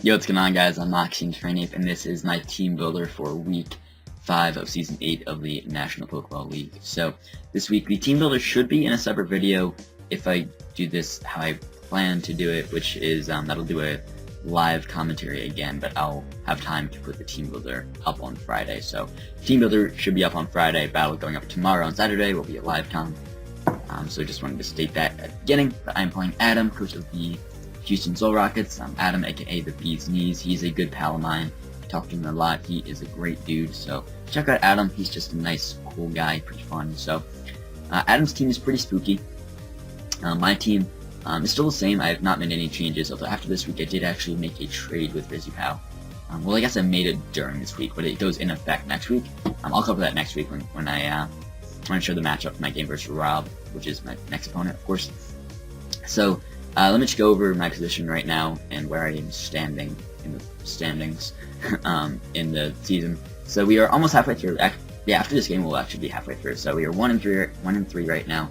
Yo, what's going on, guys? I'm Moxie and this is my team builder for week 5 of season 8 of the National Pokeball League. So this week the team builder should be in a separate video if I do this how I plan to do it, which is that'll do a live commentary again, but I'll have time to put the team builder up on Friday. So team builder should be up on Friday. Battle going up tomorrow on Saturday will be a live com. So just wanted to state that at the beginning. But I'm playing Adam, coach of the Houston Solrockets. Adam, aka the Bee's Knees. He's a good pal of mine. I talk to him a lot. He is a great dude. So check out Adam. He's just a nice, cool guy, pretty fun. So Adam's team is pretty spooky. My team is still the same. I have not made any changes. Although after this week, I did actually make a trade with Braviaries. Well, I guess I made it during this week, but it goes in effect next week. I'll cover that next week when I show the matchup for my game versus Rob, which is my next opponent, of course. So let me just go over my position right now and where I am standing in the standings in the season. So we are almost halfway through. Yeah, after this game we'll actually be halfway through. So we are 1-3 right now.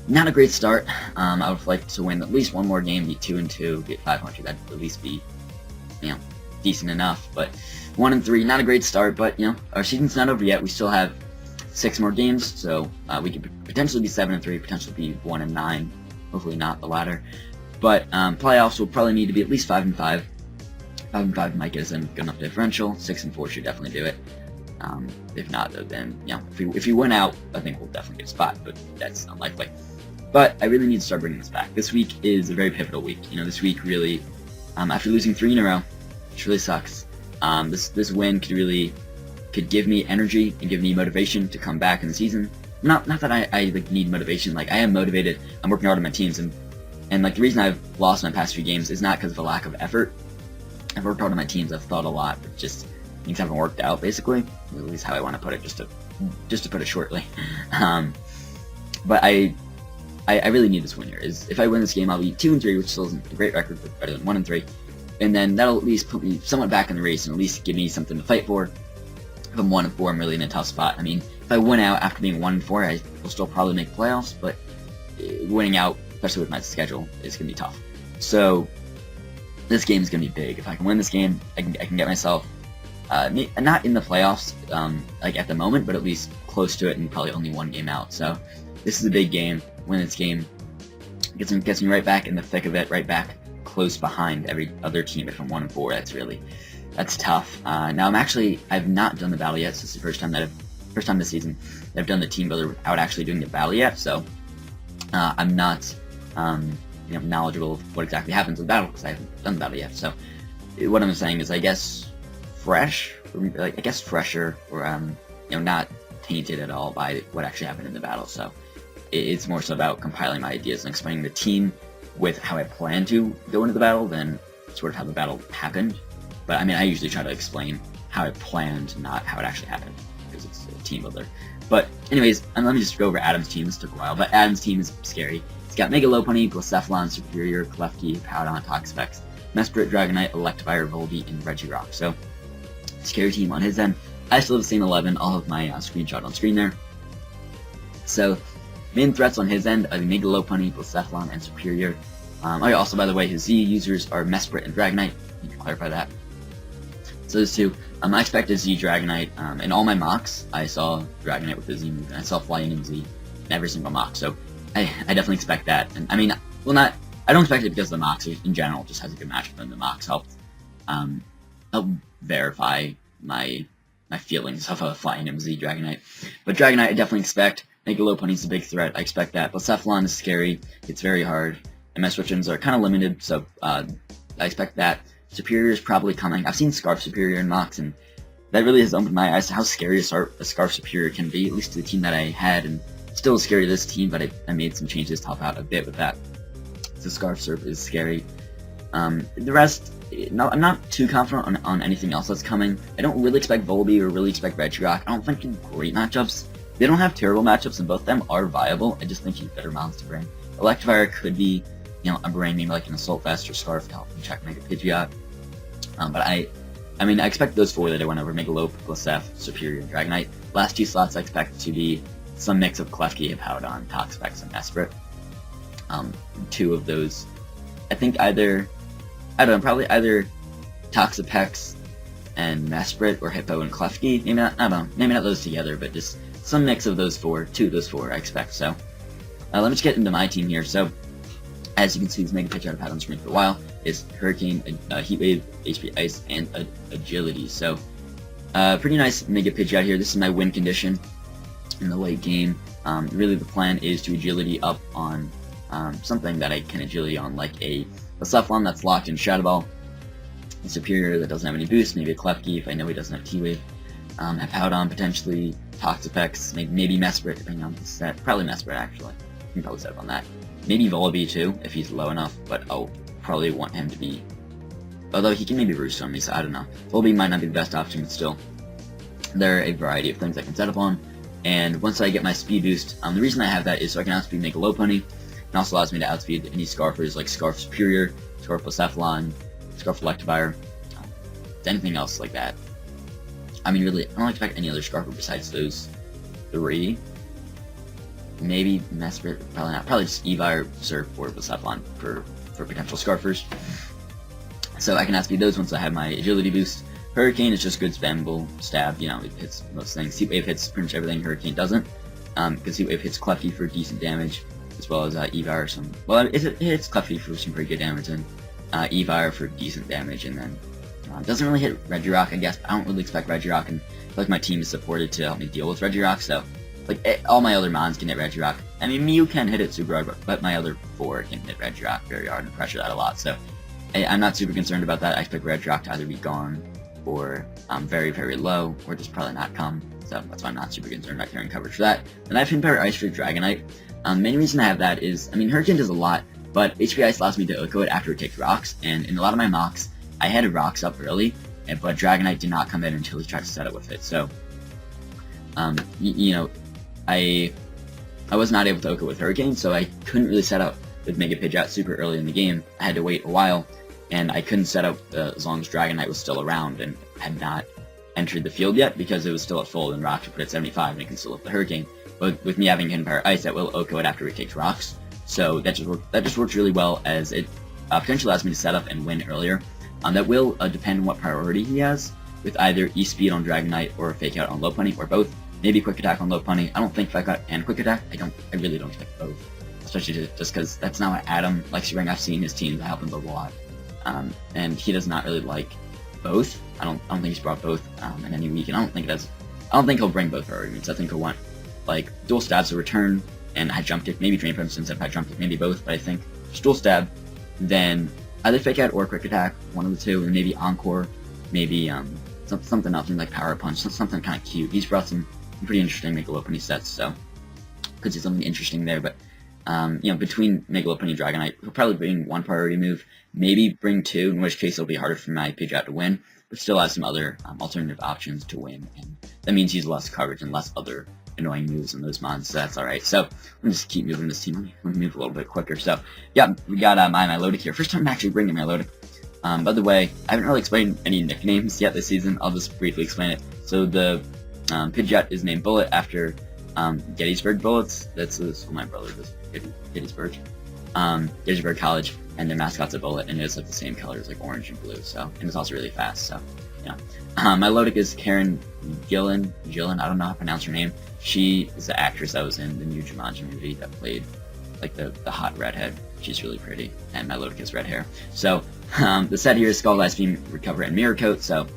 Not a great start. I would like to win at least one more game, be 2-2, get 500. That'd at least be, decent enough. But 1-3, not a great start. But our season's not over yet. We still have 6 more games, so we could potentially be 7-3, potentially be 1-9. Hopefully not the latter. But playoffs will probably need to be at least 5-5. 5-5 might get us in good enough differential. 6-4 should definitely do it. If not, though, then if we win out, I think we'll definitely get a spot, but that's unlikely. But I really need to start bringing this back. This week is a very pivotal week. This week really, after losing 3 in a row, which really sucks. This win could give me energy and give me motivation to come back in the season. Not that I need motivation. I am motivated. I'm working hard on my teams, and the reason I've lost my past few games is not because of a lack of effort. I've worked hard on my teams. I've thought a lot, but just things haven't worked out. Basically, at least how I want to put it, just to put it shortly. But I really need this win here. If I win this game, I'll be 2-3, which still isn't a great record, but better than 1-3. And then that'll at least put me somewhat back in the race and at least give me something to fight for. If I'm 1-4, I'm really in a tough spot. I mean, if I win out after being 1-4, I will still probably make playoffs, but winning out, especially with my schedule, is going to be tough. So this game is going to be big. If I can win this game, I can get myself not in the playoffs at the moment, but at least close to it, and probably only 1 game out. So this is a big game. Win this game gets me right back in the thick of it, right back close behind every other team. If I'm 1-4, that's tough. Now I've not done the battle yet. So this is the first time this season that I've done the team builder without actually doing the battle yet. So I'm not knowledgeable of what exactly happens in battle because I haven't done the battle yet. So what I'm saying is, I guess fresher, or not tainted at all by what actually happened in the battle. So it's more so about compiling my ideas and explaining the team with how I plan to go into the battle than sort of how the battle happened. But I usually try to explain how I planned, not how it actually happened, because it's a team builder. But anyways, let me just go over Adam's team. This took a while, but Adam's team is scary. He's got Mega Lopunny, Blacephalon, Superior, Klefki, Powdon, Toxapex, Mesprit, Dragonite, Electivire, Volbeat, and Regirock. So, scary team on his end. I still have the same 11. I'll have my screenshot on screen there. So, main threats on his end are the Mega Lopunny, Blacephalon, and Superior. Also, by the way, his Z users are Mesprit and Dragonite. You can clarify that. So those two. I expect a Z Dragonite. In all my mocks, I saw Dragonite with the Z move, and I saw Flying in Z in every single mock. So I definitely expect that. And I don't expect it because the mocks in general just has a good matchup, and the mocks help verify my feelings of a Flying MZ Dragonite. But Dragonite, I definitely expect. Mega Lopunny's a big threat. I expect that. Blacephalon is scary. It's very hard. And my switch-ins are kind of limited, so I expect that. Superior is probably coming. I've seen Scarf Superior in mocks, and that really has opened my eyes to how scary a Scarf Superior can be, at least to the team that I had, and still scary to this team, but I made some changes to help out a bit with that. So Scarf Surf is scary. The rest, no, I'm not too confident on anything else that's coming. I don't really expect Volbeat or really expect Regirock. I don't think they're great matchups. They don't have terrible matchups, and both of them are viable. I just think he's better mouths to bring. Electivire could be, a brain, maybe like an Assault Vest or Scarf to help him check Mega Pidgeot. But I expect those 4 that I went over: Megalope, Blacef, Superior, and Dragonite. Last 2 slots I expect to be some mix of Klefki, Powdon, Toxapex, and Mesprit. 2 of those, I think probably either Toxapex and Mesprit, or Hippo and Klefki. Maybe not, I don't know, maybe not those together, but just some mix of those four, two of those four, I expect. So, let me just get into my team here. So, as you can see, this Mega Pitch I've had on screen for a while is Hurricane, Heat Wave, HP Ice, and Agility. So, pretty nice Mega Pitch out here. This is my win condition in the late game. Really, the plan is to Agility up on something that I can Agility on, like a Cephalon that's locked in Shadow Ball, a Superior that doesn't have any boost, maybe a Klefki if I know he doesn't have T-Wave, have Howdon, potentially Toxapex, maybe Mesprit depending on the set, probably Mesprit actually, I can probably set up on that, maybe Volibee too if he's low enough, but I'll probably want him to be, although he can maybe roost on me, so I don't know, Volibee might not be the best option, but still, there are a variety of things I can set up on, and once I get my speed boost, the reason I have that is so I can outspeed Mega Lopunny. It also allows me to outspeed any Scarfers like Scarf Superior, Scarf Cephalon, Scarf Electivire, anything else like that. I mean, really, I don't expect any other Scarfer besides those three. Maybe Mesprit, probably not. Probably just Evire, Surf, or Cephalon for potential Scarfers. So I can outspeed those once I have my Agility boost. Hurricane is just good spammable stab, you know, it hits most things. Heat Wave hits pretty much everything Hurricane doesn't, because Heat Wave hits Klefki for decent damage, as well as Evire some, well, it hits Klefki for some pretty good damage, and Evire for decent damage, and then doesn't really hit Regirock, I guess. I don't really expect Regirock, and I feel like my team is supported to help me deal with Regirock, so like all my other mons can hit Regirock. I mean, Mew can hit it super hard, but my other four can hit Regirock very hard and pressure that a lot, so I'm not super concerned about that. I expect Regirock to either be gone or very, very low, or just probably not come, so that's why I'm not super concerned about carrying coverage for that. And I have Pinpower Ice for Dragonite. The main reason I have that is, I mean, Hurricane does a lot, but HP Ice allows me to Oko it after it takes rocks, and in a lot of my mocks, I had rocks up early, but Dragonite did not come in until he tried to set it with it, so, you know, I was not able to Oko with Hurricane, so I couldn't really set up with Mega Pidgeot super early in the game. I had to wait a while, and I couldn't set up as long as Dragonite was still around and had not entered the field yet, because it was still at full, and rocks would put at 75, and it can still lift the Hurricane. But with me having Hidden Power Ice, that will Oko it after it takes rocks, so that just works really well, as it potentially allows me to set up and win earlier. That will depend on what priority he has, with either E-Speed on Dragonite or Fake Out on Lopunny, or both. Maybe Quick Attack on Lopunny. I don't think Fake Out and Quick Attack. I really don't expect both, especially just because that's not what Adam likes to bring. I've seen his team help him build a lot, and he does not really like both. I don't think he's brought both in any week, and I don't think he'll bring both priorities. I think he'll want like dual stabs to return and high jump kick, maybe Drain Punch instead of high jump kick, maybe both. But I think just dual stab, then either Fake Out or Quick Attack, one of the two, and maybe Encore, maybe something else, like Power Punch, something kind of cute. He's brought some pretty interesting Mega Lopunny sets, so could see something interesting there. But you know, between Mega Lopunny and Dragonite, he'll probably bring one priority move, maybe bring two, in which case it'll be harder for my Pidgeot to win, but still has some other alternative options to win, and that means he's less coverage and less other annoying moves in those mons, so that's alright. So, let me just keep moving this team. Let me move a little bit quicker. So, yeah, we got my Milotic here. First time I'm actually bringing Milotic. By the way, I haven't really explained any nicknames yet this season. I'll just briefly explain it. So, the Pidgeot is named Bullet after Gettysburg Bullets. That's the school my brother does, Gettysburg. Gettysburg College, and their mascot's a bullet, and it's like the same colors, like orange and blue, so, and it's also really fast, so, yeah. Milotic is Karen Gillan, I don't know how to pronounce her name. She is the actress that was in the new Jumanji movie that played, like, the hot redhead. She's really pretty, and Milotic has red hair. So, the set here is Scald, Ice Beam, Recover, and Mirror Coat, so,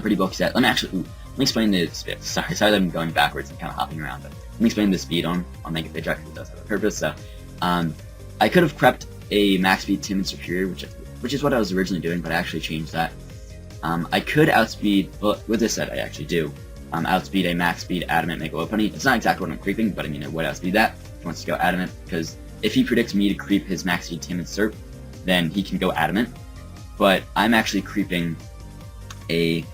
pretty bulky set. Let me explain the speed. Sorry that I'm going backwards and kind of hopping around, but let me explain the speed on Mega Pidgeot, because it does have a purpose. So, I could have prepped a max speed Timid Superior, which is what I was originally doing, but I actually changed that. I could outspeed, well, with this set I actually do, outspeed a max speed Adamant Mega Lopunny. It's not exactly what I'm creeping, but I mean, I would outspeed that if he wants to go Adamant, because if he predicts me to creep his max speed Timid Serp, then he can go Adamant. But I'm actually creeping a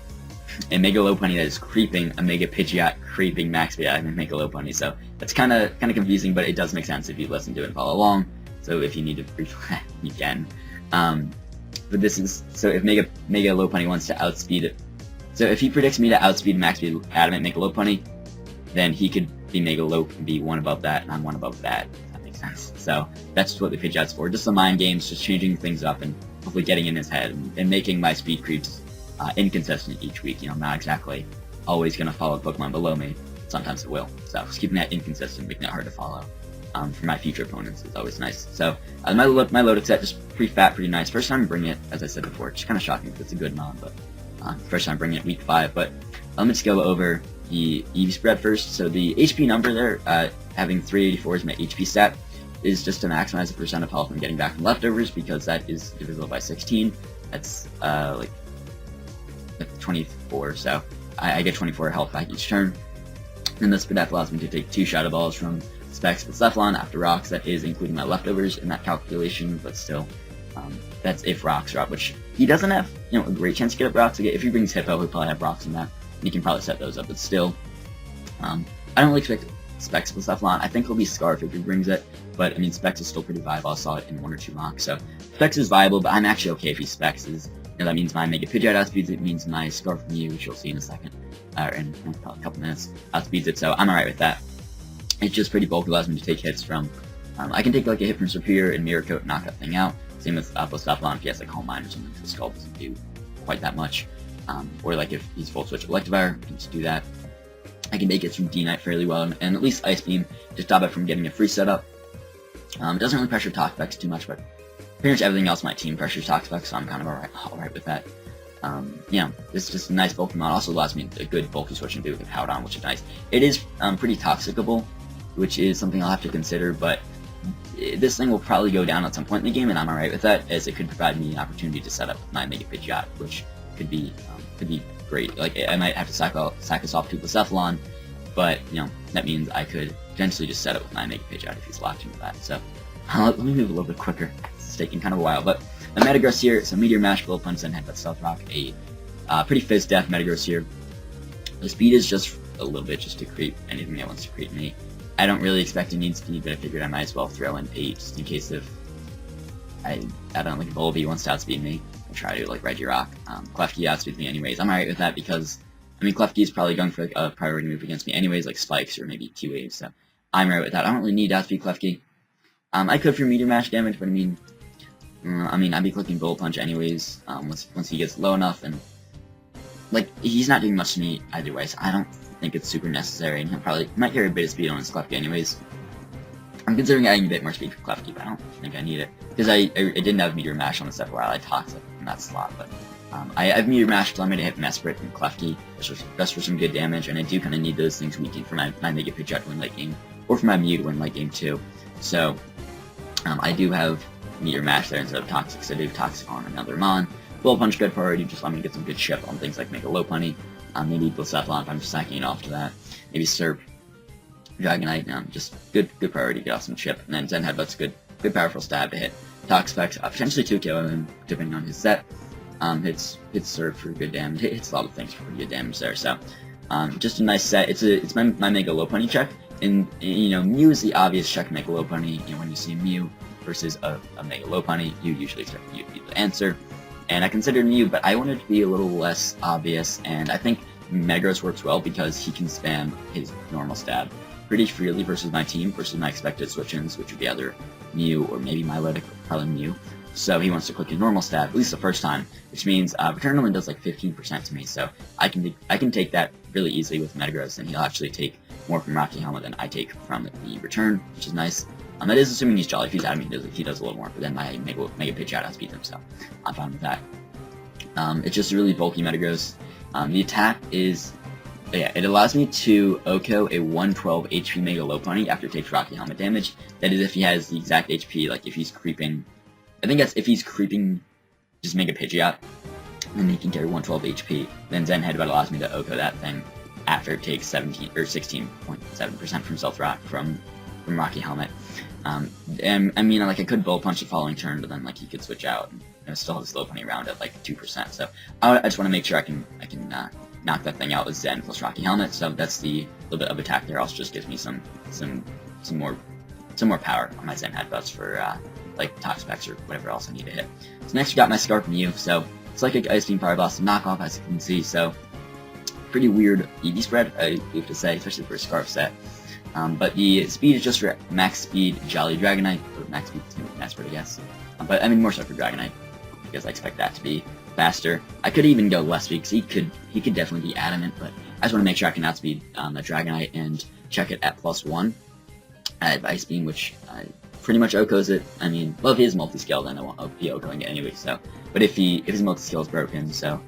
Mega Lopunny that is creeping a Mega Pidgeot creeping max speed Adamant Mega Lopunny, so it's kind of confusing, but it does make sense if you listen to it and follow along. So if you need to brief, you can. But this is, so if Mega Lopunny wants to outspeed it, so if he predicts me to outspeed max speed Adamant Mega Lopunny, then he could be Mega Lop and be one above that, and I'm one above that, if that makes sense. So that's what the Pidgeot's for, just some mind games, just changing things up, and hopefully getting in his head and making my speed creeps inconsistent each week. You know, I'm not exactly always going to follow Pokemon below me. Sometimes it will. So just keeping that inconsistent, making it hard to follow for my future opponents is always nice. So my loaded set, just pretty fat, pretty nice. First time bringing it, as I said before, it's kind of shocking because it's a good mod, but first time bringing it week 5. But let me just go over the EV spread first. So the HP number there, having 384 as my HP stat, is just to maximize the percent of health I'm getting back from leftovers, because that is divisible by 16. That's like 24, so I get 24 health back each turn. And this Spadef allows me to take 2 Shadow Balls from Specs with Cephalon after Rocks. That is including my leftovers in that calculation, but still, that's if Rocks drop, which he doesn't have, you know, a great chance to get up Rocks. If he brings Hippo, he'll probably have Rocks in that. He can probably set those up, but still, I don't really expect Specs with Cephalon. I think he'll be Scarf if he brings it, but I mean, Specs is still pretty viable. I saw it in 1 or 2 mocks, so Specs is viable, but I'm actually okay if he Specs is. You know, that means my Mega Pidgeot outspeeds it, means my Scarf Mew, which you'll see in a second, or in probably a couple minutes, outspeeds it, so I'm alright with that. It's just pretty bulky, allows me to take hits from, I can take like a hit from Superior and Mirror Coat and knock that thing out. Same with Cephalon if he has like Calm Mind or something, because Skull doesn't do quite that much. Or like if he's full switch Electivire, I can just do that. I can take hits from D-Knight fairly well, and at least Ice Beam to stop it from getting a free setup. It doesn't really pressure Toxapex too much, but pretty much everything else my team pressures Toxapex, so I'm kind of alright with that. Yeah, this is just a nice bulky mod. Also allows me a good bulky switch and do with Powdon, which is nice. It is pretty toxicable, which is something I'll have to consider, but this thing will probably go down at some point in the game, and I'm alright with that, as it could provide me an opportunity to set up my Mega Pidgeot, which could be great. Like, I might have to sack us off to Cephalon, but, you know, that means I could potentially just set up with my Mega Pidgeot if he's locked into that. So, let me move a little bit quicker. It's taking kind of a while, but the Metagross here, so Meteor Mash, Bullet Punch, then Headbutt, Stealth Rock, a pretty Fizz Death Metagross here. The speed is just a little bit just to create anything that wants to create me. I don't really expect to need speed, but I figured I might as well throw in 8 just in case if I don't like Volby wants to outspeed me. I'll try to like Regirock. Klefki outspeeds me anyways. I'm alright with that because I mean Klefki is probably going for like a priority move against me anyways, like Spikes or maybe Q-Waves. So I'm alright with that. I don't really need to outspeed Klefki. I could for Meteor Mash damage, but I mean I'd be clicking Bullet Punch anyways. Once he gets low enough, and like he's not doing much to me either way, so I don't think it's super necessary, and he might carry a bit of speed on his Klefki anyways. I'm considering adding a bit more speed for Klefki, but I don't think I need it, because I didn't have Meteor Mash on the step where I Toxic in that slot, but I have Meteor Mash to allow me to hit Mesprit and Klefki, just for some good damage, and I do kind of need those things weakened for my Mega Pidgeot to win late game, or for my Mew to win late game too. So I do have Meteor Mash there instead of Toxic, so I do Toxic on another Mon. Bullet Punch good priority, just let me get some good chip on things like Mega Lopunny. Maybe Blacephalon if I'm just sacking it off to that. Maybe Serp, Dragonite, just good priority, get off some chip. And then Zen Headbutt's good powerful stab to hit Toxapex, potentially 2KO him, depending on his set. Hits Serp for good damage, hits a lot of things for good damage there, so just a nice set. It's my Mega Lopunny check, and you know, Mew is the obvious check Mega Lopunny. You know, when you see Mew versus a Mega Lopunny, you usually expect Mew to be the answer. And I considered Mew, but I wanted to be a little less obvious, and I think Metagross works well because he can spam his normal stab pretty freely versus my team, versus my expected switch-ins, which would be either Mew or maybe Milotic, probably Mew. So he wants to click his normal stab, at least the first time, which means Return only does like 15% to me, so I can take that really easily with Metagross, and he'll actually take more from Rocky Helmet than I take from the Return, which is nice. That is assuming he's Jolly. If he's out of me, he does a little more, but then my Mega Pidgeot outspeeds him, so I'm fine with that. It's just a really bulky Metagross. The attack is, yeah, it allows me to OHKO a 112 HP Mega Lopunny after it takes Rocky Helmet damage. That is if he has the exact HP, like if he's creeping, I think that's if he's creeping just Mega Pidgeot, then he can carry 112 HP. Then Zen Headbutt allows me to OHKO that thing after it takes 17 or 16.7% from Stealth Rock from Rocky Helmet. And I mean, like I could Bullet Punch the following turn, but then like he could switch out and still have this Lopunny around at like 2%. So I just want to make sure I can knock that thing out with Zen plus Rocky Helmet. So that's the little bit of attack there. Also just gives me some more power on my Zen Headbutts for like Toxapex or whatever else I need to hit. So next we got my Scarf Mew. So it's like an Ice Beam Power Blast knockoff, as you can see. So pretty weird EV spread, I have to say, especially for a Scarf set. But the speed is just for max speed Jolly Dragonite, or max speed Mesprit, I guess. But I mean more so for Dragonite. because I expect that to be faster. I could even go less speed, because he could definitely be adamant, but I just want to make sure I can outspeed the Dragonite and check it at +1. I have Ice Beam, which pretty much OHKOs it. I mean, well, if he is multi-scale, then I won't be OHKOing it anyway, so. But if his multi-scale is broken, so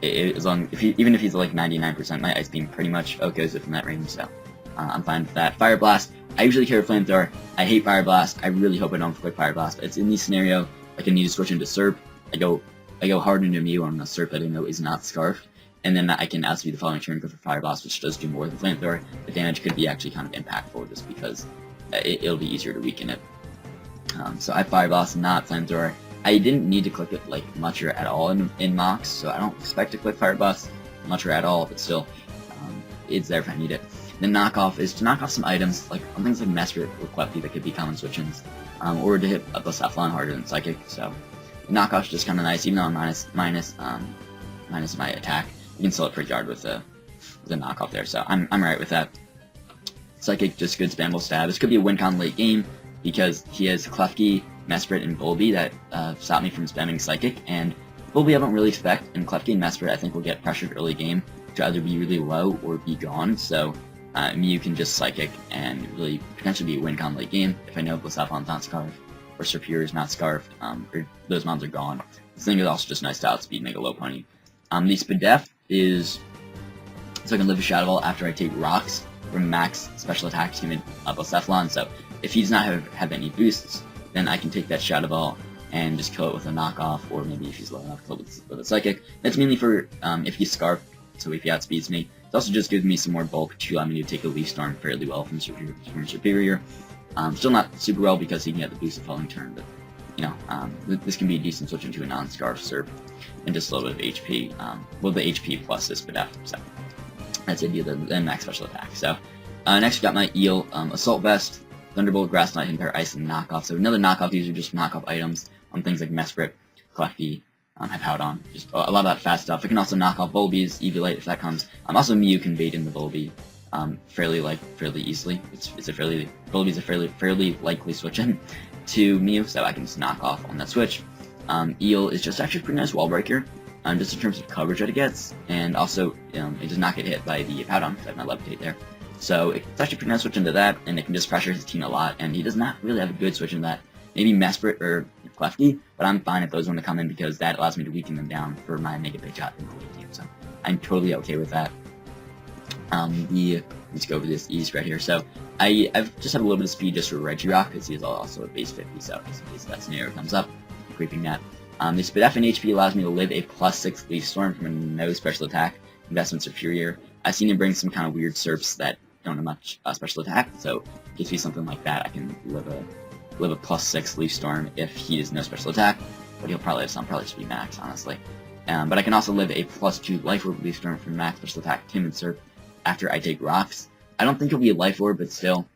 even if he's like 99%, my Ice Beam pretty much OHKOs it from that range, so I'm fine with that. Fire Blast, I usually carry Flamethrower. I hate Fire Blast. I really hope I don't click Fire Blast, but it's in this scenario, like I need to switch into Serp. I go hard into Mew on a Serp that I know is not Scarfed, and then I can outspeed the following turn, go for Fire Blast, which does do more than Flamethrower. The damage could be actually kind of impactful just because it'll be easier to weaken it. So I Fire Blast, not Flamethrower. I didn't need to click it like much or at all in mocks, so I don't expect to click Fire Blast much or at all, but still, it's there if I need it. The knockoff is to knock off some items, like on things like Mesprit or Clefty that could be common switch-ins, or to hit a Blacephalon harder than Psychic. So the knockoff is just kind of nice, even though I'm minus my attack. You can still hit pretty hard with the knockoff there, so I'm alright with that. Psychic, just good spammable stab. This could be a win con late game because he has Klefki, Mesprit, and Volby that stop me from spamming Psychic, and Volby I don't really expect, and Klefki and Mesprit I think will get pressured early game to either be really low or be gone, so Mew can just Psychic and really potentially be a win con late game if I know Blacephalon's not Scarfed, or Serperior is not Scarfed, or those mons are gone. This thing is also just nice to outspeed Mega Low Pony. The Spadef is so I can live a Shadow Ball after I take rocks from max special attack to him in Blacephalon, so if he does not have any boosts, then I can take that Shadow Ball and just kill it with a knockoff, or maybe if he's low enough, kill it with a Psychic. That's mainly for if he's Scarfed, so if he outspeeds me. It also just gives me some more bulk to allow me to take a Leaf Storm fairly well from Serperior. Still not super well because he can get the boost the following turn, but you know, this can be a decent switch into a non-Scarf Serp and just a little bit of HP. Well, the HP plus this Spadef, so that's it, the max special attack. So next we got my Eel, Assault Vest, Thunderbolt, Grass Knight, and Ice, and Knockoff. So another knockoff, these are just knockoff items on things like Mesprit, Klefki, Hippowdon, just a lot of that fast stuff. I can also knock off Volbee's Eviolite if that comes. Also Mew can bait in the Volbee fairly easily. Volbee's a fairly likely switch in to Mew, so I can just knock off on that switch. Eel is just actually a pretty nice wall breaker, just in terms of coverage that it gets, and also it does not get hit by the Hippowdon because I have my Levitate there. So it's actually a pretty nice switch into that, and it can just pressure his team a lot, and he does not really have a good switch into that. Maybe Mesprit or Klefki, but I'm fine if those want to come in because that allows me to weaken them down for my Mega Big Shot in the late game, so I'm totally okay with that. Let's go over this East right here. So I've just had a little bit of speed just for Regirock because he's also a base 50, so just in case that scenario comes up, creeping that. The Spadef and HP allows me to live a +6 Leaf Storm from a no special attack investment Superior. I've seen him bring some kind of weird Serps that don't have much special attack, so it gives me something like that. I can live a +6 Leaf Storm if he has no special attack, but he'll probably have some, probably just be max, honestly. But I can also live a +2 Life Orb Leaf Storm from max special attack Tim and Serp after I take rocks. I don't think he'll be a Life Orb, but still,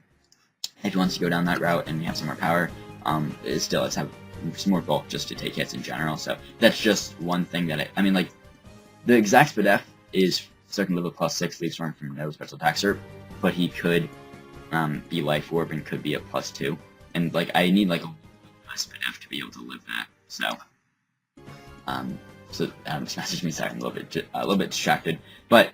if he wants to go down that route and have some more power, it's have some more bulk just to take hits in general. So that's just one thing that I mean, like, the exact Spadef is so I can live a +6 Leaf Storm from no special attack Serp, but he could be Life Orb and could be a +2. And like I need like a Spadef to be able to live that. So Adam just messaged me. Sorry, I'm a little bit distracted. But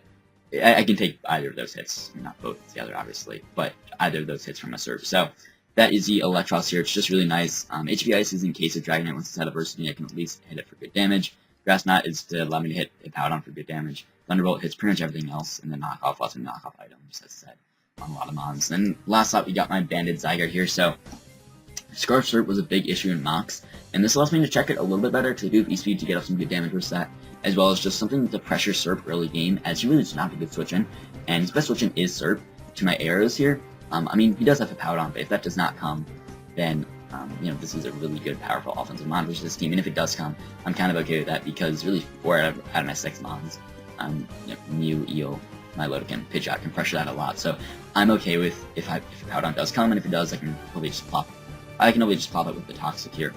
I can take either of those hits, not both together, obviously, but either of those hits from a Serp. So that is the Electros here. It's just really nice. HP Ice is in case of Dragonite wants to set adversity. I can at least hit it for good damage. Grass Knot is to allow me to hit Hippowdon for good damage. Thunderbolt hits pretty much everything else, and then knockoff, lots of knockoff items, as I said, on a lot of mons. Then last up, we got my Banded Zygarde here. So Scarf Serp was a big issue in mocks, and this allows me to check it a little bit better to do E-Speed to get up some good damage versus that, as well as just something to pressure Serp early game, as he really does not have a good switch in, and his best switch in is Serp to my arrows here. I mean, he does have a Hippowdon, but if that does not come, then you know, this is a really good, powerful offensive mon versus this team, and if it does come, I'm kind of okay with that because really 4 out of my 6 mons, you know, Mew, Eel, my Lodokin, Pidgeot can pressure that a lot, so I'm okay with if Hippowdon does come, and if it does, I can probably just plop it with the Toxic here.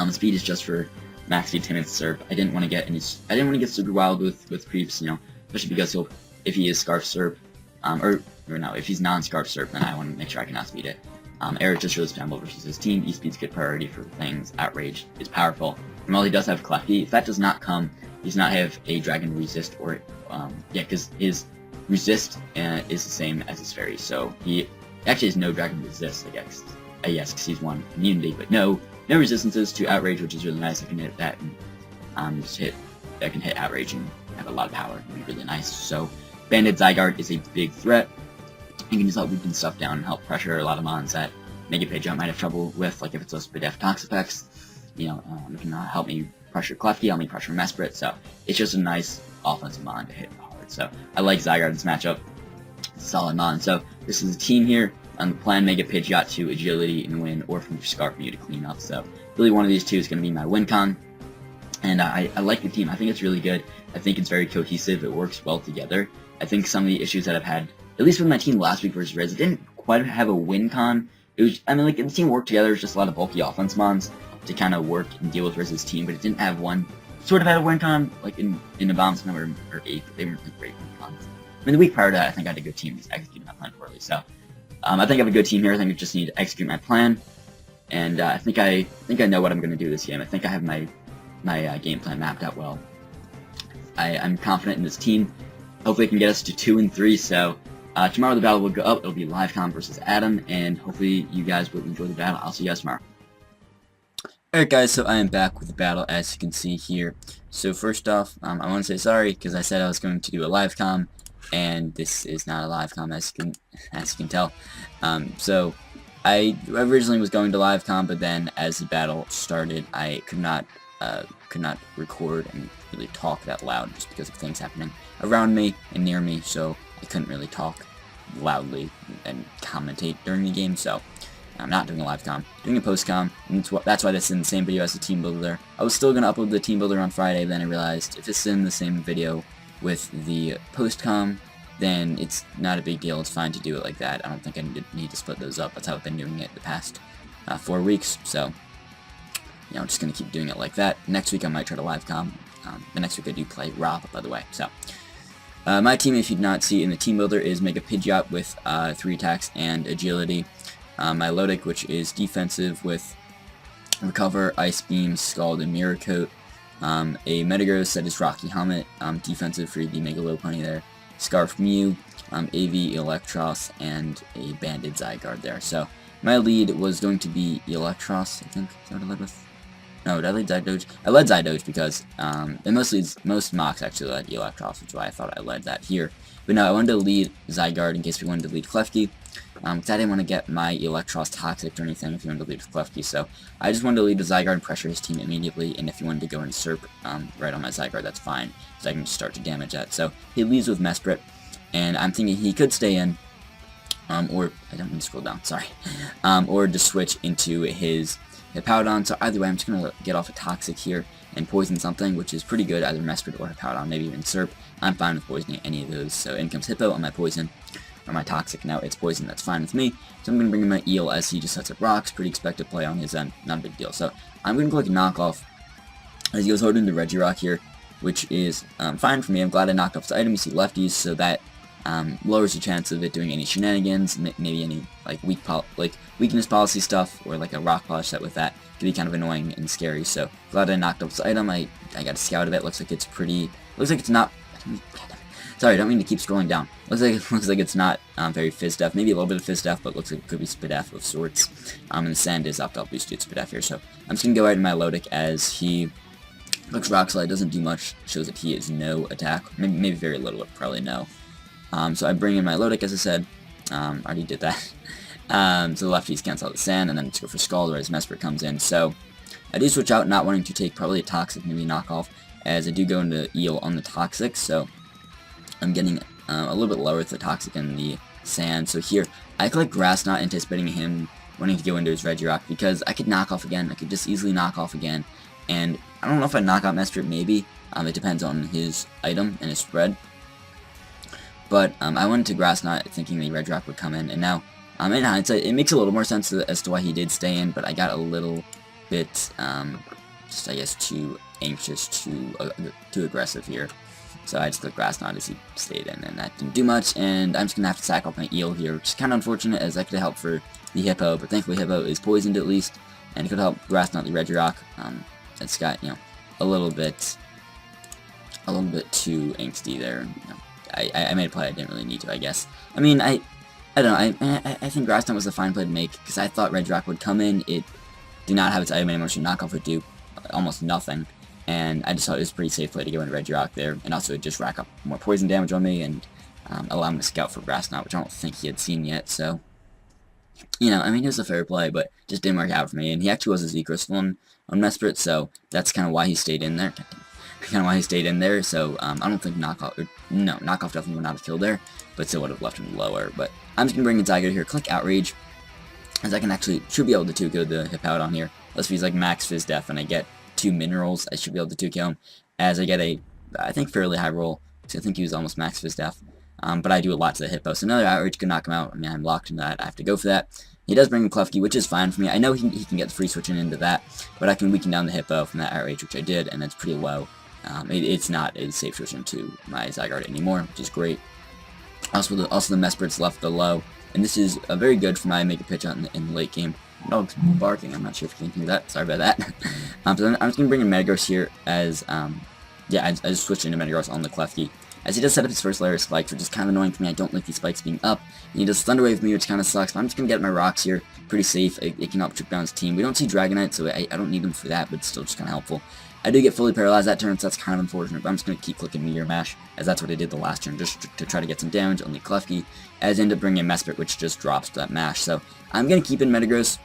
Speed is just for max speed Timid Serp. I didn't want to get super wild with creeps, you know, especially because if he is Scarf Serp, or no, if he's non-Scarf Serp, then I want to make sure I can outspeed it. Air is just really spammable versus his team. E-Speed's good priority for things. Outrage is powerful. And while he does have Klefki, if that does not come, he does not have a Dragon Resist or, because his Resist is the same as his Fairy. So he actually has no Dragon Resist, I guess. Yes, because he's one immunity, but no resistances to Outrage, which is really nice. I can hit that and I can hit Outrage and have a lot of power. It'd be really nice. So Banded Zygarde is a big threat. You can just help weaken stuff down and help pressure a lot of mons that Mega Pidgeot might have trouble with, like if it's those Spadef Toxapex. You know, it can help me pressure Klefki, help me pressure Mesprit, so it's just a nice offensive mon to hit hard. So I like Zygarde in this matchup. It's a solid mon. So this is a team here. On the plan, Mega Pidgeot to Agility and win, or from Scarf Mew to clean up. So really one of these two is going to be my win con. And I like the team. I think it's really good. I think it's very cohesive. It works well together. I think some of the issues that I've had, at least with my team last week versus Reds, it didn't quite have a win con. It was, I mean, like, the team worked together. It was just a lot of bulky offense mons to kind of work and deal with versus team, but it didn't have one. Sort of had a win con, like in the bombs number 8, but they weren't like great win cons. I mean, the week prior to that, I think I had a good team. Just executed my plan poorly. So I think I have a good team here. I think I just need to execute my plan, and I think I know what I'm going to do this game. I think I have my game plan mapped out well. I'm confident in this team. Hopefully, it can get us to 2 and 3. So tomorrow the battle will go up. It'll be live com versus Adam, and hopefully you guys will enjoy the battle. I'll see you guys tomorrow. Alright guys, so I am back with the battle, as you can see here. So first off, I want to say sorry because I said I was going to do a live com, and this is not a live com, as you can tell. So I originally was going to live com, but then as the battle started, I could not record and really talk that loud just because of things happening around me and near me. So I couldn't really talk loudly and commentate during the game. So I'm not doing a live com, doing a post com, and that's why this is in the same video as the team builder. I was still going to upload the team builder on Friday, but then I realized if it's in the same video with the post com, then it's not a big deal. It's fine to do it like that. I don't think I need to split those up. That's how I've been doing it the past 4 weeks. So you know, I'm just going to keep doing it like that. Next week I might try to live com. The next week I do play Rob, by the way. So my team, if you did not see in the team builder, is Mega Pidgeot with 3 attacks and agility. My Lodic, which is defensive with Recover, Ice Beam, Scald, and Mirror Coat. A Metagross that is Rocky Helmet, defensive for the Mega Lopunny there. Scarf Mew, AV Electros, and a Banded Zygarde there. So my lead was going to be Electros, I think. Is that what I led with? No, did I lead Zydoge? I led Zydoge because most mocks actually led Electros, which is why I thought I led that here. But no, I wanted to lead Zygarde in case we wanted to lead Klefki. Because I didn't want to get my Electros toxic or anything if you wanted to lead with Klefki, so I just wanted to lead the Zygarde and pressure his team immediately, and if you wanted to go into Serp right on my Zygarde, that's fine, so I can just start to damage that. So he leads with Mesprit, and I'm thinking he could stay in, or, I don't mean to scroll down, sorry, or just switch into his Hippowdon. So either way, I'm just going to get off a Toxic here and poison something, which is pretty good, either Mesprit or Hippowdon, maybe even Serp. I'm fine with poisoning any of those, so in comes Hippo on my poison. Or my Toxic, now it's poison, that's fine with me. So I'm going to bring in my Eel as he just sets up rocks, pretty expected play on his end, not a big deal. So I'm going to click Knockoff as he goes hard into Regirock here, which is fine for me. I'm glad I knocked off the item. You see lefties, so that lowers the chance of it doing any shenanigans, maybe any like weakness policy stuff, or like a rock polish set with that. Could be kind of annoying and scary, so glad I knocked off the item. I got a scout of it, looks like it's not... Sorry, I don't mean to keep scrolling down. Looks like it's not very Fizz-Def. Maybe a little bit of Fizz-Def, but looks like it could be Spadef of sorts. And the Sand is up to boost to Spadef here. So I'm just going to go right in my Lodic as he looks Rock Slide, doesn't do much, shows that he is no attack. Maybe very little, but probably no. So I bring in my Lodic, as I said. Already did that. So the lefties cancel out the Sand, and then let's go for Scald, where his Mesprit comes in. So I do switch out, not wanting to take probably a Toxic, maybe Knockoff, as I do go into Eel on the Toxic. So I'm getting a little bit lower with the Toxic and the Sand. So here, I click Grass Knot, anticipating him wanting to go into his Regirock, because I could knock off again. I could just easily knock off again. And I don't know if I knock out Mesprit, maybe. It depends on his item and his spread. But I went to Grass Knot thinking the Regirock would come in. And now, in hindsight, it makes a little more sense as to why he did stay in. But I got a little bit, just I guess, too anxious, too aggressive here. So I just clicked Grass Knot as he stayed in, and that didn't do much, and I'm just going to have to sack off my eel here, which is kind of unfortunate, as that could have helped for the hippo, but thankfully hippo is poisoned at least, and it could help Grass Knot the Regirock. It's got, a little bit too angsty there. I made a play I didn't really need to, I guess. I mean, I don't know, I think Grass Knot was a fine play to make, because I thought Regirock would come in. It did not have its item anymore, so knockoff would do almost nothing. And I just thought it was a pretty safe play to go into Regirock there, and also just rack up more poison damage on me, and allow him to scout for Grass Knot, which I don't think he had seen yet, so... I mean, it was a fair play, but just didn't work out for me, and he actually was a Z-Crystal on Mesprit, so that's kind of why he stayed in there. So I don't think knockoff, knockoff definitely would not have killed there, but still would have left him lower. But I'm just going to bring in Zygarde here, click Outrage, as I can should be able to 2-kill the hip out on here. Unless he's like max Fizz Def and I get 2 minerals, I should be able to 2-kill him, as I get a, I think, fairly high roll, because I think he was almost max Fizz Def. But I do a lot to the hippo, so another Outrage could knock him out. I mean, I'm locked into that, I have to go for that. He does bring in Klefki, which is fine for me. I know he can get the free switching into that, but I can weaken down the hippo from that Outrage, which I did, and it's pretty low. It's not a safe switching to my Zygarde anymore, which is great. Also the Mesprit's left the low, and this is very good for my Mega Pitch out in the late game. Dog's barking, I'm not sure if you can hear that, sorry about that. So I'm just going to bring in Metagross here as, I just switched into Metagross on the Klefki. As he does set up his first layer of spikes, which is kind of annoying for me. I don't like these spikes being up. And he does Thunder Wave me, which kind of sucks, but I'm just going to get my rocks here. Pretty safe. It can help trip down his team. We don't see Dragonite, so I don't need him for that, but it's still just kind of helpful. I do get fully paralyzed that turn, so that's kind of unfortunate, but I'm just going to keep clicking Meteor Mash, as that's what I did the last turn, just to try to get some damage on the Klefki, as I end up bringing in Mesprit, which just drops that Mash. So I'm going to keep in Metagross,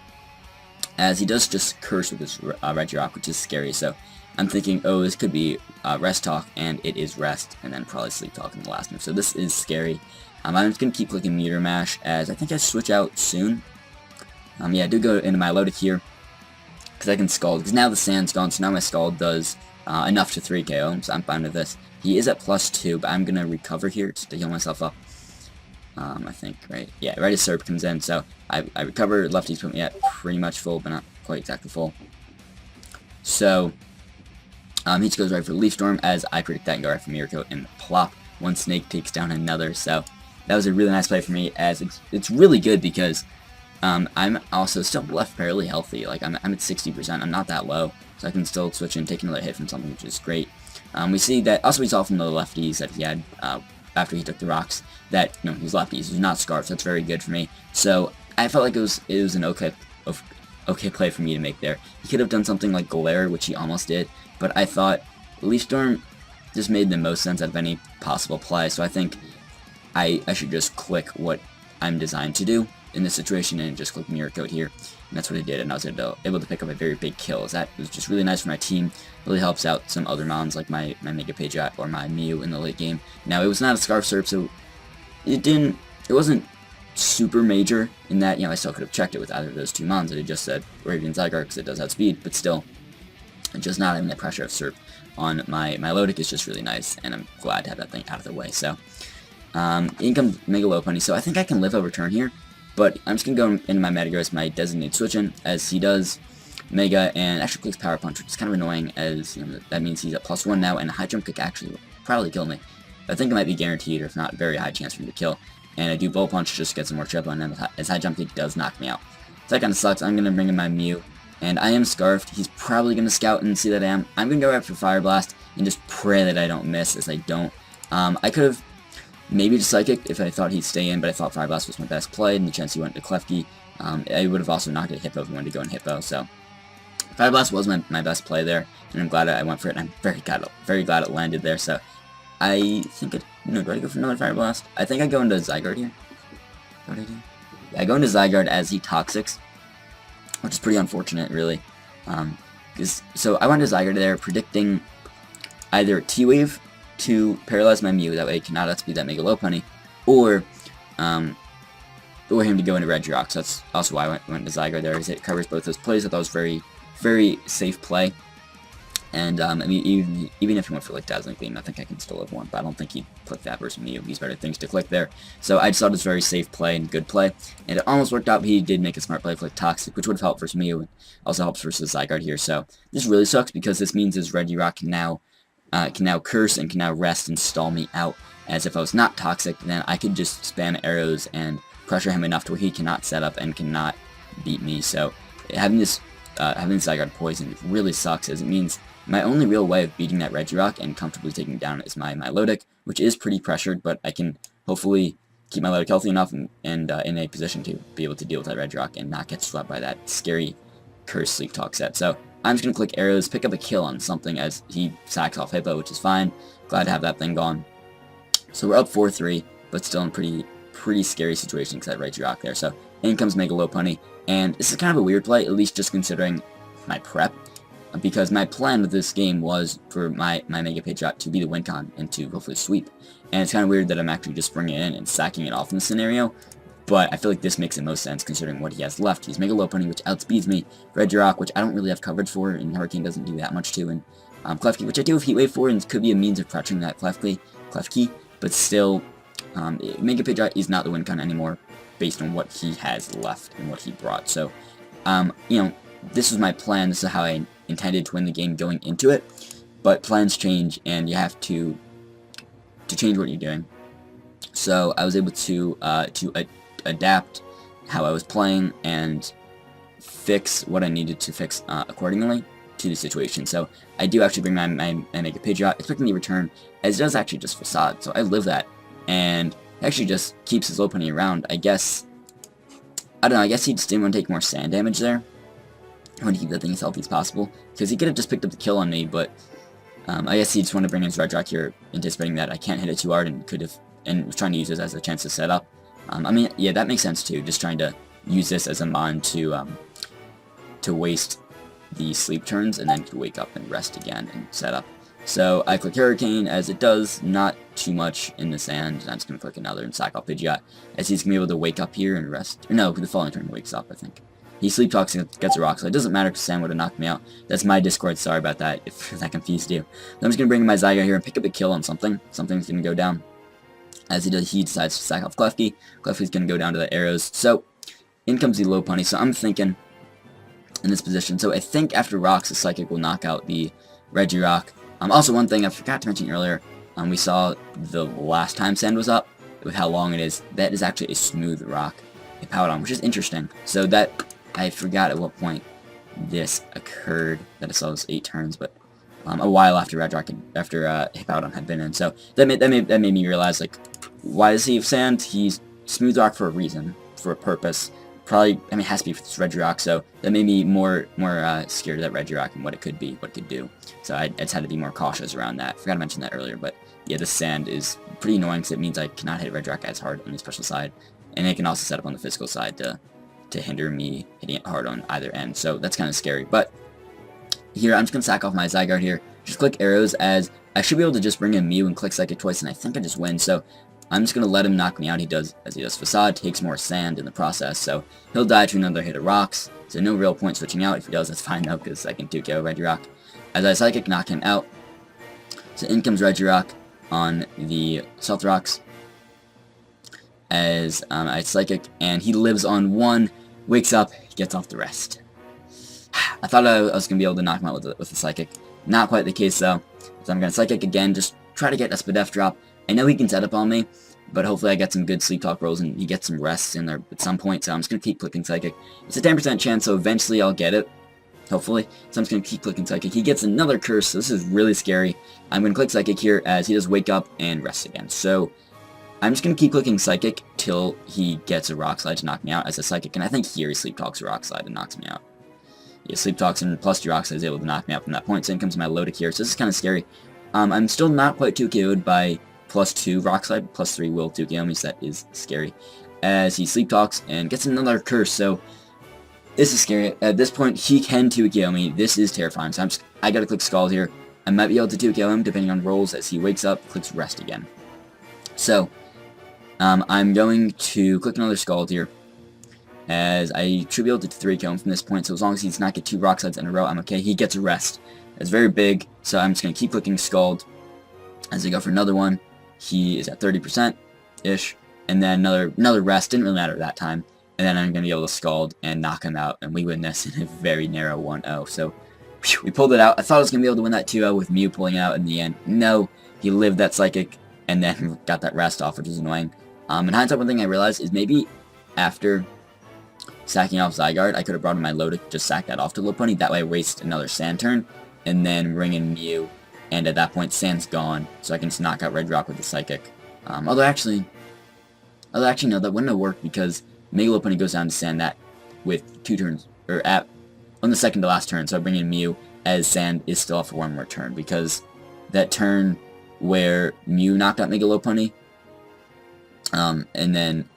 as he does just curse with his Regirock, which is scary. So I'm thinking, oh, this could be Rest Talk, and it is Rest, and then probably Sleep Talk in the last move. So this is scary. I'm just going to keep clicking Meteor Mash, as I think I switch out soon. Yeah, I do go into my Milotic here, because I can Scald, because now the Sand's gone, so now my Scald does enough to 3KO, so I'm fine with this. He is at +2, but I'm going to recover here to heal myself up. I think, right? Yeah, right as Serp comes in, so I recover. Lefty's put me at pretty much full, but not quite exactly full. So he just goes right for Leaf Storm, as I predict that and go right for Mirror Coat, and plop, one snake takes down another. So that was a really nice play for me, as it's really good because I'm also still left fairly healthy. Like I'm at 60%. I'm not that low, so I can still switch and take another hit from something, which is great. We see that also we saw from the lefties that he had after he took the rocks that he's lefties. He's not Scarf. So that's very good for me. So I felt like it was an okay play for me to make there. He could have done something like Glare, which he almost did, but I thought Leaf Storm just made the most sense out of any possible play. So I think I should just click what I'm designed to do in this situation and just click Mirror Coat here, and that's what I did, and I was able to pick up a very big kill. That was just really nice for my team. Really helps out some other mons like my Mega Pidgeot or my Mew in the late game. Now it was not a Scarf Serp, so it wasn't super major in that I still could have checked it with either of those two mons. I just said Raven Zygarde because it does have speed, but still, just not having the pressure of Serp on my Milotic is just really nice, and I'm glad to have that thing out of the way. So in comes Mega Lopunny, so I think I can live over turn here. But I'm just going to go into my Metagross, my designated switch-in, as he does Mega and actually clicks Power Punch, which is kind of annoying, as that means he's at +1 now, and a High Jump Kick actually will probably kill me. I think it might be guaranteed, or if not, very high chance for me to kill. And I do Volt Punch just to get some more chip on him, as High Jump Kick does knock me out. So that kind of sucks. I'm going to bring in my Mew, and I am Scarfed. He's probably going to scout and see that I am. I'm going to go right for Fire Blast and just pray that I don't miss, as I don't. I could have maybe just Psychic if I thought he'd stay in, but I thought Fire Blast was my best play, and the chance he went to Klefki. I would have also knocked at Hippo if he wanted to go in Hippo, so Fire Blast was my best play there, and I'm glad I went for it, and I'm very glad it landed there. So I think do I go for another Fire Blast? I think I go into Zygarde here. What do I do? Yeah, I go into Zygarde as he Toxics, which is pretty unfortunate, really. So I went to Zygarde there, predicting either T-Wave to paralyze my Mew, that way it cannot outspeed that Mega Lopunny, or him to go into Regirock. So that's also why I went to Zygarde there, as it covers both those plays. I thought it was very, very safe play. And I mean, even if he went for like Dazzling Gleam, I think I can still have one, but I don't think he'd click that versus Mew. He's better things to click there. So I just thought it was very safe play and good play, and it almost worked out, but he did make a smart play for like Toxic, which would have helped versus Mew, and also helps versus Zygarde here. So this really sucks, because this means his Regirock can now can now curse and can now rest and stall me out. As if I was not toxic, then I could just spam arrows and pressure him enough to where he cannot set up and cannot beat me. So having this Zygarde poison really sucks, as it means my only real way of beating that Regirock and comfortably taking it down is my Milotic, which is pretty pressured, but I can hopefully keep my Milotic healthy enough and in a position to be able to deal with that Regirock and not get swept by that scary Curse Sleep Talk set. So I'm just going to click arrows, pick up a kill on something as he sacks off Hippo, which is fine. Glad to have that thing gone. So we're up 4-3, but still in pretty scary situation because that Regirock there. So in comes Mega Lopunny, and this is kind of a weird play, at least just considering my prep, because my plan with this game was for my Mega Pidgeot to be the win con and to hopefully sweep. And it's kind of weird that I'm actually just bringing it in and sacking it off in this scenario, but I feel like this makes the most sense considering what he has left. He's Mega Lopunny, which outspeeds me, Regirock, which I don't really have coverage for, and Hurricane doesn't do that much to, and Klefki, which I do have Heat Wave for, and could be a means of pressuring that Klefki, but still, Mega Pidgeot is not the win con anymore based on what he has left and what he brought. So, you know, this was my plan. This is how I intended to win the game going into it. But plans change, and you have to change what you're doing. So I was able to adapt how I was playing and fix what I needed to fix accordingly to the situation. So I do actually bring my Mega Pidgeot, expecting the return, as it does actually just Facade. So I live that, and it actually just keeps his Lopunny around. I guess, I don't know, I guess he just didn't want to take more sand damage there. I want to keep that thing as healthy as possible, because he could have just picked up the kill on me, but I guess he just wanted to bring in his Regirock here, anticipating that I can't hit it too hard, and was trying to use this as a chance to set up. I mean, yeah, that makes sense too, just trying to use this as a mon to waste the sleep turns, and then could wake up and rest again and set up. So I click Hurricane, as it does not too much in the sand, and I'm just going to click another and sack off Pidgeot, as he's going to be able to wake up here and rest. Or no, the following turn he wakes up, I think. He Sleep Talks and gets a Rock, so it doesn't matter because sand would have knocked me out. That's my Discord, sorry about that, if that confused you. So I'm just going to bring in my Zygarde here and pick up a kill on something. Something's going to go down. As he decides to sack off Klefki. Klefki's going to go down to the arrows. So, in comes the Lopunny, so I'm thinking in this position. So I think after Rocks, the Psychic will knock out the Regirock. Also, one thing I forgot to mention earlier, we saw the last time sand was up, with how long it is. That is actually a smooth rock, a Powdon, which is interesting. So that, I forgot at what point this occurred, that I saw those 8 turns, but a while after Hippowdon had been in. So that made me realize, like, why does he have sand? He's smooth rock for a reason, for a purpose. Probably, I mean, it has to be for this Regirock, so that made me more scared of that Regirock and what it could be, what it could do. So I just had to be more cautious around that. Forgot to mention that earlier, but yeah, the sand is pretty annoying because it means I cannot hit Regirock as hard on the special side, and it can also set up on the physical side to hinder me hitting it hard on either end. So that's kind of scary. But here, I'm just going to sack off my Zygarde here. Just click arrows, as I should be able to just bring in Mew and click Psychic twice, and I think I just win. So I'm just going to let him knock me out. He does Facade, takes more sand in the process, so he'll die to another hit of Rocks. So no real point switching out. If he does, that's fine though, because I can 2KO Regirock. As I Psychic, knock him out. So in comes Regirock on the Stealth Rocks. As I Psychic, and he lives on 1, wakes up, gets off the rest. I thought I was going to be able to knock him out with the Psychic. Not quite the case though. So I'm going to Psychic again, just try to get a Spadef drop. I know he can set up on me, but hopefully I get some good Sleep Talk rolls and he gets some rests in there at some point, so I'm just going to keep clicking Psychic. It's a 10% chance, so eventually I'll get it, hopefully. So I'm just going to keep clicking Psychic. He gets another Curse, so this is really scary. I'm going to click Psychic here as he does wake up and rest again. So I'm just going to keep clicking Psychic till he gets a Rock Slide to knock me out as a Psychic, and I think here he Sleep Talks a Rock Slide and knocks me out. Yeah, Sleep Talks and plus 2 Rock Slide is able to knock me out from that point, so in comes my Lodic here, so this is kind of scary. I'm still not quite 2KO'd by plus 2 Rock Slide, plus 3 will 2KO me, so that is scary. As he Sleep Talks and gets another Curse, so this is scary. At this point, he can 2KO me. This is terrifying, so I gotta click Scald here. I might be able to 2KO him, depending on rolls, as he wakes up, clicks Rest again. So, I'm going to click another Scald here, as I should be able to 3KO him from this point, so as long as he does not get 2 Rock Slides in a row, I'm okay. He gets a Rest. It's very big, so I'm just going to keep clicking Scald. As I go for another one, he is at 30%-ish, and then another Rest. Didn't really matter at that time, and then I'm going to be able to Scald and knock him out, and we win this in a very narrow 1-0. So Whew, we pulled it out. I thought I was going to be able to win that 2-0 with Mew pulling out in the end. No, he lived that Psychic and then got that rest off, which is annoying. In hindsight, one thing I realized is maybe after sacking off Zygarde, I could have brought in my Lodic, just sack that off to Lopunny. That way I waste another Sand turn, and then bring in Mew. And at that point, Sand's gone, so I can just knock out Red Rock with the Psychic. Although actually, no, that wouldn't have worked because Mega Lopunny goes down to Sand that with 2 turns, or on the second to last turn, so I bring in Mew as Sand is still off for one more turn, because that turn where Mew knocked out Mega Lopunny, and then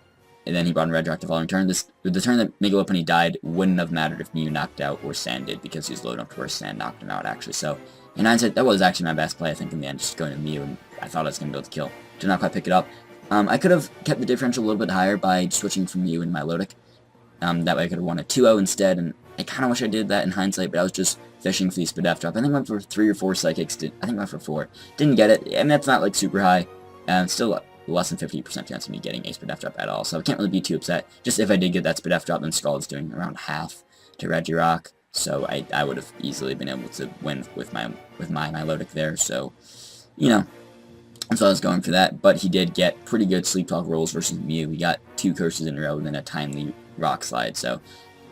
he brought in Red Rock the following turn. The turn that Mega Lopunny died wouldn't have mattered if Mew knocked out or Sand did, because he was low enough to where Sand knocked him out, actually. So, in hindsight, that was actually my best play, I think, in the end, just going to Mew, and I thought I was going to be able to kill. Did not quite pick it up. I could have kept the differential a little bit higher by switching from Mew into my Lodic. That way I could have won a 2-0 instead, and I kind of wish I did that in hindsight, but I was just fishing for the Spadef drop. I think I went for 3 or 4 Psychics. I think I went for 4. Didn't get it. I mean, that's not, like, super high. Still less than 50% chance of me getting a Spadef drop at all, so I can't really be too upset. Just if I did get that Spadef drop, then Scald's doing around half to Regirock, so I would have easily been able to win with my Milotic there, so, you know. So I was going for that, but he did get pretty good Sleep Talk rolls versus Mew. He got 2 curses in a row and then a timely Rock Slide, so,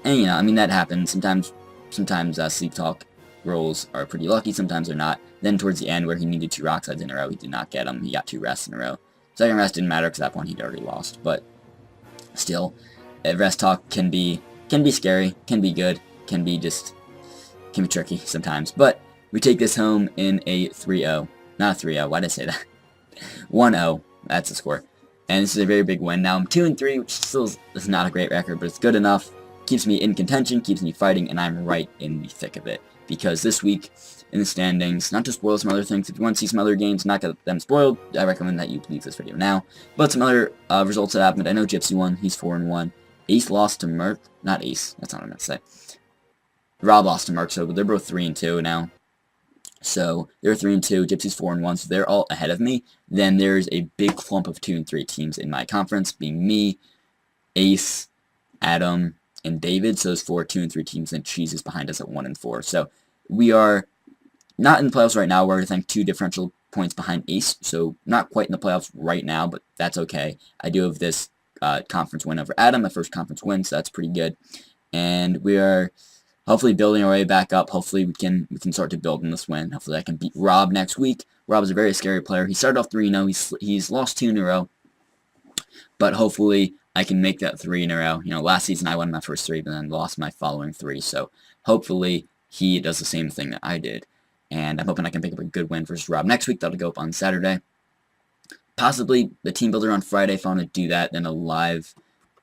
and you know, I mean, that happens. Sometimes Sleep Talk rolls are pretty lucky, sometimes they're not. Then towards the end, where he needed 2 Rock Slides in a row, he did not get them. He got 2 rests in a row. Second rest didn't matter because at that point he'd already lost, but still, rest talk can be scary, can be good, can be tricky sometimes. But we take this home in a 3-0. Not a 3-0, why did I say that? 1-0, that's the score. And this is a very big win. Now I'm 2-3, which still is not a great record, but it's good enough. Keeps me in contention, keeps me fighting, and I'm right in the thick of it. Because this week, in the standings, not to spoil some other things, if you want to see some other games, not get them spoiled, I recommend that you leave this video now. But some other results that happened, I know Gypsy won, he's 4-1. Ace lost to Merc, not Ace, that's not what I meant to say. Rob lost to Merc, so they're both 3-2 now. So, they're 3-2, Gypsy's 4-1, so they're all ahead of me. Then there's a big clump of 2-3 teams in my conference, being me, Ace, Adam, and David. So those 4 2-3 teams, and Cheese is behind us at 1-4. So we are not in the playoffs right now. We're, I think, 2 differential points behind Ace. So not quite in the playoffs right now, but that's okay. I do have this conference win over Adam, my first conference win, so that's pretty good. And we are hopefully building our way back up. Hopefully we can start to build in this win. Hopefully I can beat Rob next week. Rob is a very scary player. He started off 3-0. He's lost 2 in a row. But hopefully I can make that 3 in a row. You know, last season I won my first 3, but then lost my following 3. So hopefully he does the same thing that I did. And I'm hoping I can pick up a good win versus Rob next week. That'll go up on Saturday. Possibly the team builder on Friday if I want to do that. Then a live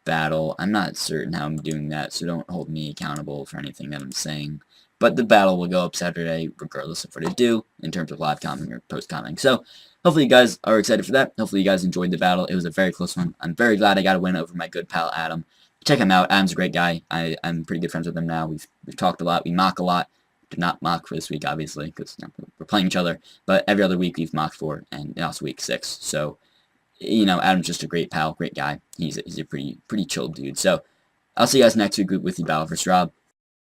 battle. I'm not certain how I'm doing that, so don't hold me accountable for anything that I'm saying. But the battle will go up Saturday, regardless of what I do, in terms of live commenting or post commenting. So, hopefully you guys are excited for that. Hopefully you guys enjoyed the battle. It was a very close one. I'm very glad I got a win over my good pal, Adam. Check him out. Adam's a great guy. I'm pretty good friends with him now. We've talked a lot. We mock a lot. Did not mock for this week, obviously, because you know, we're playing each other. But every other week we've mocked for, and also week 6. So, you know, Adam's just a great pal, great guy. He's a pretty chill dude. So, I'll see you guys next week with the battle versus Rob.